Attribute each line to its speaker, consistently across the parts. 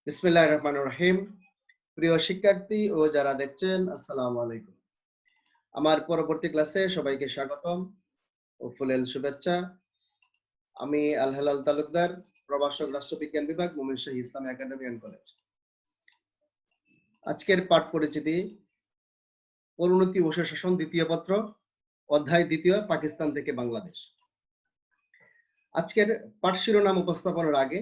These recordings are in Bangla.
Speaker 1: বিসমিল্লাহির রহমানির রহিম। প্রিয় শিক্ষার্থী ও যারা দেখছেন, আসসালামু আলাইকুম। আমার পরবর্তী ক্লাসে সবাইকে স্বাগতম ও ফুলেল শুভেচ্ছা। আমি আল হেলাল তালুকদার, প্রভাষক, রাষ্ট্রবিজ্ঞান বিভাগ, মোমিন শাহী ইসলামী একাডেমি এন্ড কলেজ। আজকের পাঠ পরিচিতি: পরিণতি ও শাসন, দ্বিতীয় পত্র, অধ্যায় দ্বিতীয়, পাকিস্তান থেকে বাংলাদেশ। আজকের পাঠ শিরোনাম উপস্থাপনের আগে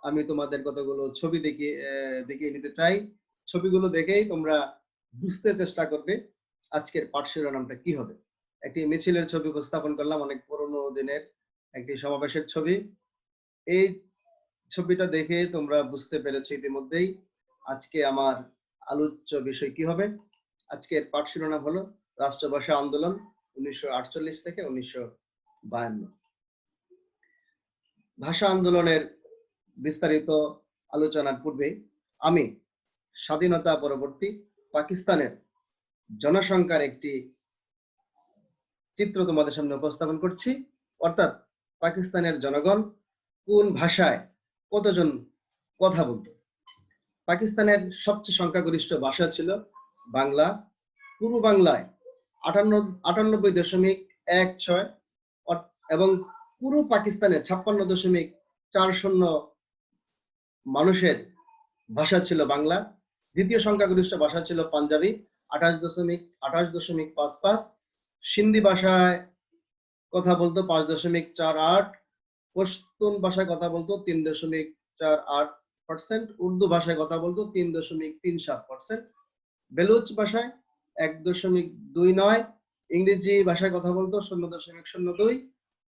Speaker 1: আমি তোমাদের কতগুলো ছবি দেখিয়ে নিতে চাই। ছবিগুলো দেখেই তোমরা বুঝতে চেষ্টা করবে আজকের পাঠ শিরোনামটা কি হবে। একটি মিছিলের ছবি উপস্থাপন করলাম, অনেক পুরনো দিনের একটি সমাবেশের ছবি। এই ছবিটা দেখে তোমরা বুঝতে পেরেছো ইতিমধ্যেই আজকে আমার আলোচ্য বিষয় কি হবে। আজকের পাঠ শিরোনাম হলো রাষ্ট্রভাষা আন্দোলন 1948 থেকে 1952। ভাষা আন্দোলনের বিস্তারিত আলোচনার পূর্বে আমি স্বাধীনতা পরবর্তী পাকিস্তানের জনসংখ্যার একটি চিত্র তোমাদের সামনে উপস্থাপন করছি। অর্থাৎ পাকিস্তানের জনগণ কোন ভাষায় কতজন কথা বলতো। পাকিস্তানের সবচেয়ে সংখ্যাগরিষ্ঠ ভাষা ছিল বাংলা। পূর্ব বাংলায় 98.16 এবং পুরো পাকিস্তানে 56.40 মানুষের ভাষা ছিল বাংলা। দ্বিতীয় সংখ্যাগরিষ্ঠ ভাষা ছিল পাঞ্জাবি, 28.55। সিন্ধি ভাষায় কথা বলতো 5.48। পশতুন ভাষায় কথা বলতো 3.48%। উর্দু ভাষায় কথা বলতো 3.37%। বেলুচ ভাষায় 1.29। ইংরেজি ভাষায় কথা বলতো 0.02।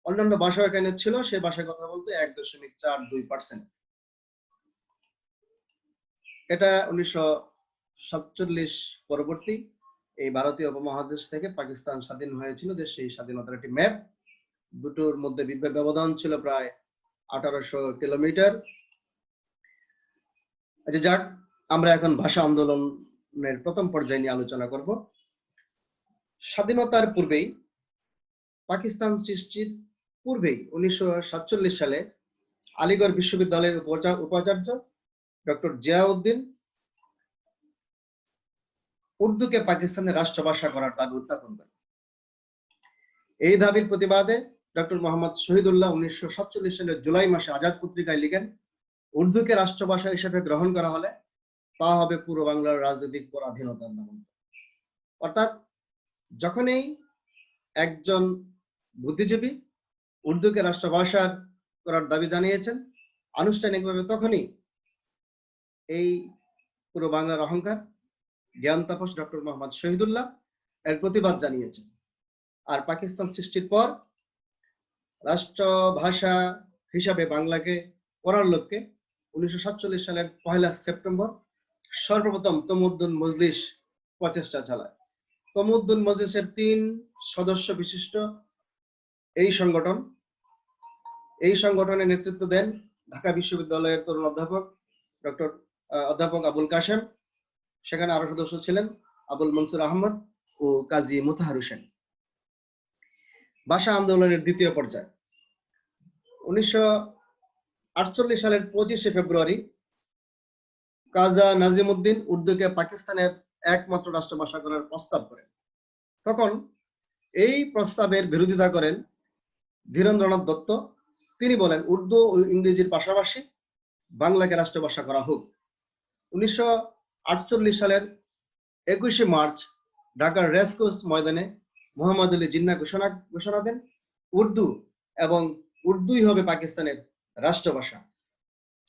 Speaker 1: অন্যান্য ভাষা এখানে ছিল, সে ভাষায় কথা বলতো 1.42%। এটা 1947 পরবর্তী এই ভারতীয় উপমহাদেশ থেকে পাকিস্তান স্বাধীন হয়েছিল, যে সেই স্বাধীনতার একটি ম্যাপ। দুটোর মধ্যে ব্যবধান ছিল প্রায় 1800 কিলোমিটার। আচ্ছা, যাক, আমরা এখন ভাষা আন্দোলনের প্রথম পর্যায়ে নিয়ে আলোচনা করব। স্বাধীনতার পূর্বেই, পাকিস্তান সৃষ্টির পূর্বেই 1947 সালে আলিগড় বিশ্ববিদ্যালয়ের উপাচার্য ডক্টর জিয়াউদ্দিন উর্দুকে পাকিস্তানের রাষ্ট্রভাষা করার দাবি উত্থাপন করেন। এই দাবির প্রতিবাদে ডক্টর মোহাম্মদ শহীদুল্লাহ 1947 সালের জুলাই মাসে আজাদ পত্রিকায় লিখেন, উর্দুকে রাষ্ট্রভাষা হিসেবে গ্রহণ করা হলে তা হবে পূর্ব বাংলার রাজনৈতিক পরাধীনতার নাম। অর্থাৎ যখনই একজন বুদ্ধিজীবী উর্দুকে রাষ্ট্রভাষা করার দাবি জানিয়েছেন আনুষ্ঠানিকভাবে, তখনই এই পূর্ব বাংলার অহংকার জ্ঞান তাপস ডক্টর মোহাম্মদ শহীদুল্লাহ এর প্রতিবাদ জানিয়েছেন। আর পাকিস্তান সৃষ্টির পর রাষ্ট্রভাষা হিসাবে বাংলাকে করার লক্ষ্যে 1947 সালের 1 সেপ্টেম্বর সর্বপ্রথম তমুদ্দুন মজলিস প্রচেষ্টা চালায়। তমুদ্দুন মজলিসের 3 সদস্য বিশিষ্ট এই সংগঠনের নেতৃত্ব দেন ঢাকা বিশ্ববিদ্যালয়ের তরুণ অধ্যাপক আবুল কাশেম। সেখানে আরো সদস্য ছিলেন আবুল মনসুর আহমদ ও কাজী মুতাহার হোসেন। ভাষা আন্দোলনের দ্বিতীয় পর্যায় 1948 সালের 25 ফেব্রুয়ারি কাজা নাজিমউদ্দিন উর্দুকে পাকিস্তানের একমাত্র রাষ্ট্রভাষা করার প্রস্তাব করেন। তখন এই প্রস্তাবের বিরোধিতা করেন ধীরেন্দ্রনাথ দত্ত। তিনি বলেন, উর্দু ও ইংরেজির পাশাপাশি বাংলাকে রাষ্ট্রভাষা করা হোক। 1948 সালের 21 মার্চ ঢাকার রেসকোর্স ময়দানে মোহাম্মদ আলী জিন্নাহ ঘোষণা দেন, উর্দু এবং উর্দুই হবে পাকিস্তানের রাষ্ট্রভাষা।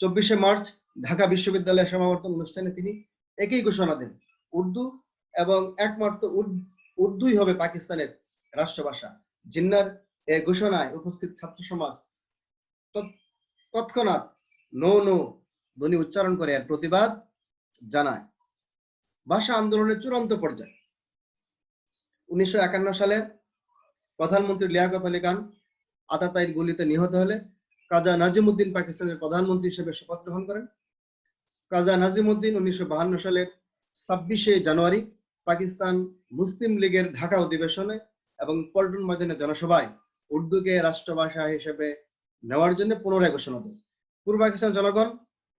Speaker 1: 24 মার্চ ঢাকা বিশ্ববিদ্যালয়ের সমাবর্তন অনুষ্ঠানে তিনি একই ঘোষণা দেন, উর্দু এবং একমাত্র উর্দুই হবে পাকিস্তানের রাষ্ট্রভাষা। জিন্নাহর এই ঘোষণায় উপস্থিত ছাত্র সমাজ তৎক্ষণাৎ নো নো ধ্বনি উচ্চারণ করে এর প্রতিবাদ জানায়। ভাষা আন্দোলনের চূড়ান্ত পর্যায়ে 1951 সালে প্রধানমন্ত্রী লিয়াকত আলী খান আতাতায়ীর গুলিতে নিহত হলে কাজা নাজিমউদ্দিন পাকিস্তানের প্রধানমন্ত্রী হিসেবে শপথ গ্রহণ করেন। কাজা নাজিমউদ্দিন 1952 সালের 26 জানুয়ারি পাকিস্তান মুসলিম লীগের ঢাকা অধিবেশনে এবং পল্টন ময়দানে জনসভায় উর্দুকে রাষ্ট্রভাষা হিসেবে নেওয়ার জন্য পুনরায় ঘোষণা দেন। পূর্ব পাকিস্তান জনগণ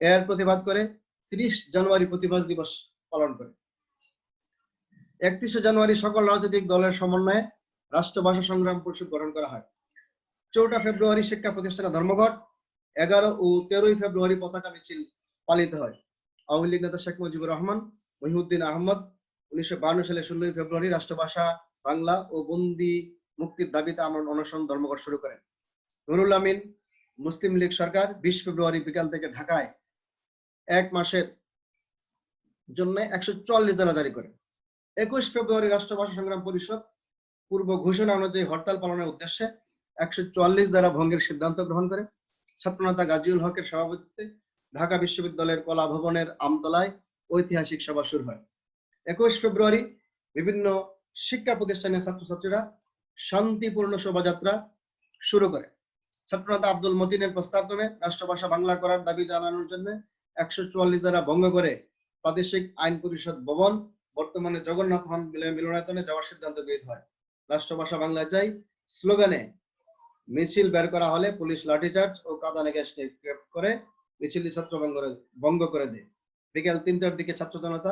Speaker 1: এর প্রতিবাদ করে 30 জানুয়ারি প্রতিবাদ দিবস পালন করে। 31 জানুয়ারি সকল রাজনৈতিক দলের সমন্বয়ে রাষ্ট্রভাষা সংগ্রাম পরিষদ গঠন করা হয়। 4 ফেব্রুয়ারি শিক্ষা প্রতিষ্ঠানে ধর্মঘট, 11 ও 13 ফেব্রুয়ারি পতাকা মিছিল পালিত হয়। আওয়ামী লীগ নেতা শেখ মুজিবুর রহমান, মহিউদ্দিন আহমদ 1952 সালে 16 ফেব্রুয়ারি রাষ্ট্রভাষা বাংলা ও বন্দি মুক্তির দাবিতে আমরণ অনশন ধর্মঘট শুরু করেন। নুরুল আমিন মুসলিম লীগ সরকার 20 ফেব্রুয়ারি বিকাল থেকে ঢাকায় 1 মাসের জন্য 144 ধারা জারি করে। 21 ফেব্রুয়ারি রাষ্ট্রভাষা সংগ্রাম পরিষদ পূর্ব ঘোষণা অনুযায়ী হরতাল পালনের উদ্দেশ্যে 144 ধারা ভঙ্গের সিদ্ধান্ত গ্রহণ করে। ছাত্রনেতা গাজীউল হকের সভাপতিত্বে ঢাকা বিশ্ববিদ্যালয়ের কলা ভবনের আমতলায় ঐতিহাসিক সভা শুরু হয়। 21 ফেব্রুয়ারি বিভিন্ন শিক্ষা প্রতিষ্ঠানের ছাত্রছাত্রীরা শান্তিপূর্ণ শোভাযাত্রা শুরু করে। ছাত্রনেতা আব্দুল মতিনের প্রস্তাবক্রমে রাষ্ট্রভাষা বাংলা করার দাবি জানানোর জন্য 144 ধারা ভঙ্গ করে প্রাদেশিক আইন পরিষদ ভবন, বর্তমানে জগন্নাথ মিলনায়তনে যাওয়ার সিদ্ধান্ত গৃহীত হয়। রাষ্ট্রভাষা বাংলা চাই স্লোগানে মিছিল বের করা হলে পুলিশ লাঠিচার্জ ও কাঁদানে গ্যাস নিক্ষেপ করে মিছিলটি ভঙ্গ করে দেয়। বিকেল 3টার দিকে ছাত্র জনতা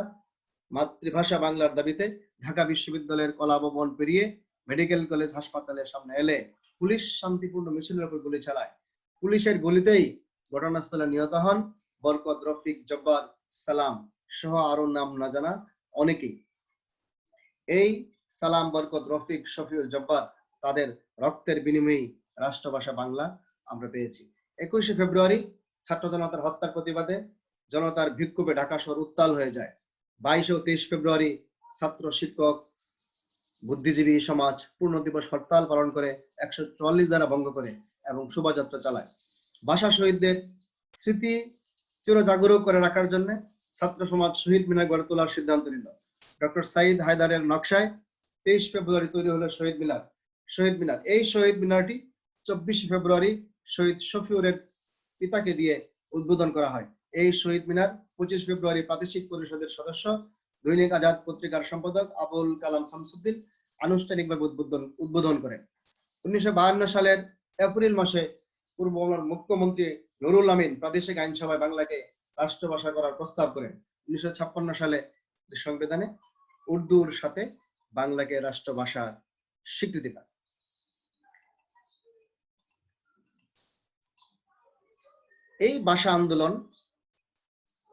Speaker 1: মাতৃভাষা বাংলার দাবিতে ঢাকা বিশ্ববিদ্যালয়ের কলা ভবন পেরিয়ে মেডিকেল কলেজ হাসপাতালের সামনে এলে পুলিশ শান্তিপূর্ণ মিছিলের উপর গুলি চালায়। পুলিশের গুলিতেই ঘটনাস্থলে নিহত হন বরকত, রফিক, জব্বার, সালাম সহ আরো নাম না জানা অনেকেই। এই সালাম, বরকত, রফিক, শফিউল, জব্বার তাদের রক্তের বিনিময়ে রাষ্ট্রভাষা বাংলা আমরা পেয়েছি। 21 ফেব্রুয়ারি ছাত্র জনতার হত্যার প্রতিবাদে জনতার বিক্ষোভে ঢাকা শহর উত্তাল হয়ে যায়। 22 ও 23 ফেব্রুয়ারি ছাত্র, শিক্ষক, বুদ্ধিজীবী সমাজ পূর্ণ দিবস হরতাল পালন করে 144 ধারা ভঙ্গ করে এবং শোভাযাত্রা চালায়। ভাষা শহীদদের স্মৃতি চিরজাগরুক করে রাখার জন্য ছাত্র সমাজ শহীদ মিনার গড়ে তোলার সিদ্ধান্ত নিল। ডক্টর সাইদ হায়দারের নকশায় 23 ফেব্রুয়ারি তৈরি হলো শহীদ মিনার। এই শহীদ মিনারটি 24 ফেব্রুয়ারি শহীদ শফিউরের পিতাকে দিয়ে উদ্বোধন করা হয়। এই শহীদ মিনার 25 ফেব্রুয়ারি প্রাদেশিক পরিষদের সদস্য, দৈনিক আজাদ পত্রিকার সম্পাদক আবুল কালাম শামসুদ্দিন আনুষ্ঠানিকভাবে উদ্বোধন করেন। 1952 সালের এপ্রিল মাসে পূর্ব বাংলার মুখ্যমন্ত্রী নুরুল আমিন প্রাদেশিক আইনসভায় বাংলাকে রাষ্ট্রভাষা করার প্রস্তাব করেন। 1956 সালে সংবিধানে উর্দুর সাথে বাংলাকে রাষ্ট্রভাষার স্বীকৃতি পায়। এই ভাষা আন্দোলন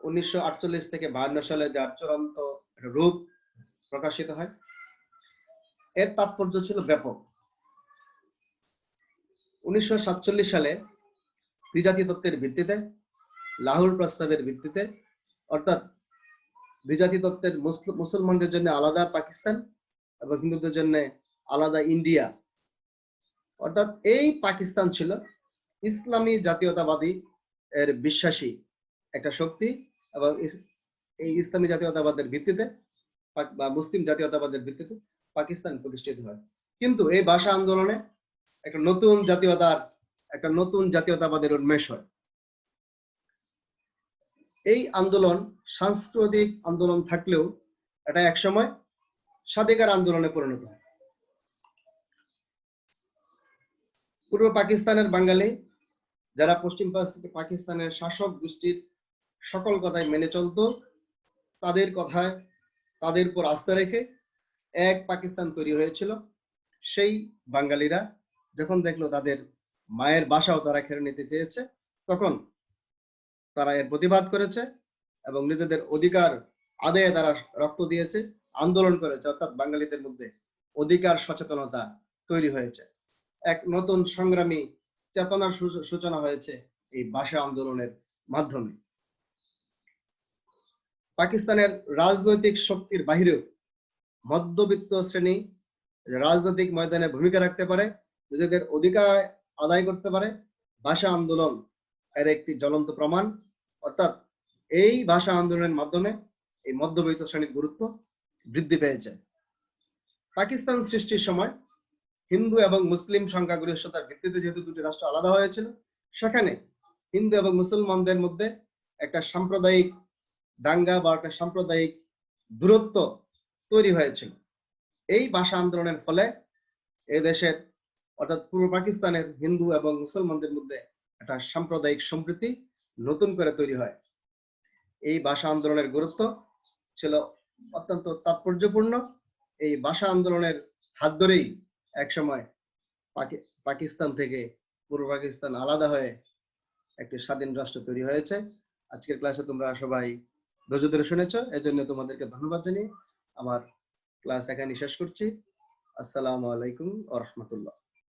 Speaker 1: 1948 থেকে 52 সালে যার চূড়ান্ত রূপ প্রকাশিত হয়, এর তাৎপর্য ছিল ব্যাপক। 1947 সালে দ্বিজাতি তত্ত্বের ভিত্তিতে, লাহোর প্রস্তাবের ভিত্তিতে, অর্থাৎ দ্বিজাতি তত্ত্বের মুসলমানদের জন্য আলাদা পাকিস্তান এবং হিন্দুদের জন্য আলাদা ইন্ডিয়া, অর্থাৎ এই পাকিস্তান ছিল ইসলামী জাতীয়তাবাদী এর বিশ্বাসী একটা শক্তি এবং এই ইসলামী জাতীয়তাবাদের ভিত্তিতে বা মুসলিম জাতীয়তাবাদের ভিত্তিতে পাকিস্তান প্রতিষ্ঠিত হয়। কিন্তু এই ভাষা আন্দোলনে একটা নতুন জাতীয়তাবাদের উন্মেষ হয়। এই আন্দোলন সাংস্কৃতিক আন্দোলন থাকলেও এটা একসময় স্বাধিকার আন্দোলনে পরিণত হয়। পূর্ব পাকিস্তানের বাঙালি যারা পশ্চিম পাকিস্তানের শাসক গোষ্ঠীর সকল কথাই মেনে চলত, তাদের উপর আস্থা রেখে এক পাকিস্তান তৈরি হয়েছিল। সেই বাঙালিরা যখন দেখলো তাদের মায়ের ভাষাও তারা কেড়ে নিতে চেয়েছে, তখন তারা এর প্রতিবাদ করেছে এবং নিজেদের অধিকার আদায়ে তারা রক্ত দিয়েছে, আন্দোলন করেছে, অর্থাৎ বাঙালিদের মধ্যে অধিকার সচেতনতা তৈরি হয়েছে। এক নতুন সংগ্রামী চেতনার সূচনা হয়েছে এই ভাষা আন্দোলনের মাধ্যমে। পাকিস্তানের রাজনৈতিক শক্তির বাহিরেও মধ্যবিত্ত শ্রেণী রাজনৈতিক ময়দানে ভূমিকা রাখতে পারে, নিজেদের অধিকার আদায় করতে পারে। ভাষা আন্দোলন এর একটি জ্বলন্ত প্রমাণ। অর্থাৎ এই ভাষা আন্দোলনের মাধ্যমে এই মধ্যবিত্ত শ্রেণীর গুরুত্ব বৃদ্ধি পেয়েছে। পাকিস্তান সৃষ্টির সময় হিন্দু এবং মুসলিম সংখ্যাগরিষ্ঠতার ভিত্তিতে যেহেতু দুটি রাষ্ট্র আলাদা হয়েছিল, সেখানে হিন্দু এবং মুসলমানদের মধ্যে একটা সাম্প্রদায়িক দাঙ্গা বা একটা সাম্প্রদায়িক দূরত্ব তৈরি হয়েছিল। এই ভাষা আন্দোলনের ফলে এই দেশের অর্থাৎ পূর্ব পাকিস্তানের হিন্দু এবং মুসলমানদের মধ্যে একটা সাম্প্রদায়িক সম্প্রীতি নতুন করে তৈরি হয়। এই ভাষা আন্দোলনের গুরুত্ব ছিল অত্যন্ত তাৎপর্যপূর্ণ। এই ভাষা আন্দোলনের হাত ধরেই একসময় পাকিস্তান থেকে পূর্ব পাকিস্তান আলাদা হয়ে একটি স্বাধীন রাষ্ট্র তৈরি হয়েছে। আজকের ক্লাসে তোমরা সবাই ধৈর্য ধরে শুনেছো, এজন্য তোমাদেরকে ধন্যবাদ জানিয়ে আমার ক্লাস এখানে শেষ করছি। আসসালামু আলাইকুম ওয়া রাহমাতুল্লাহ।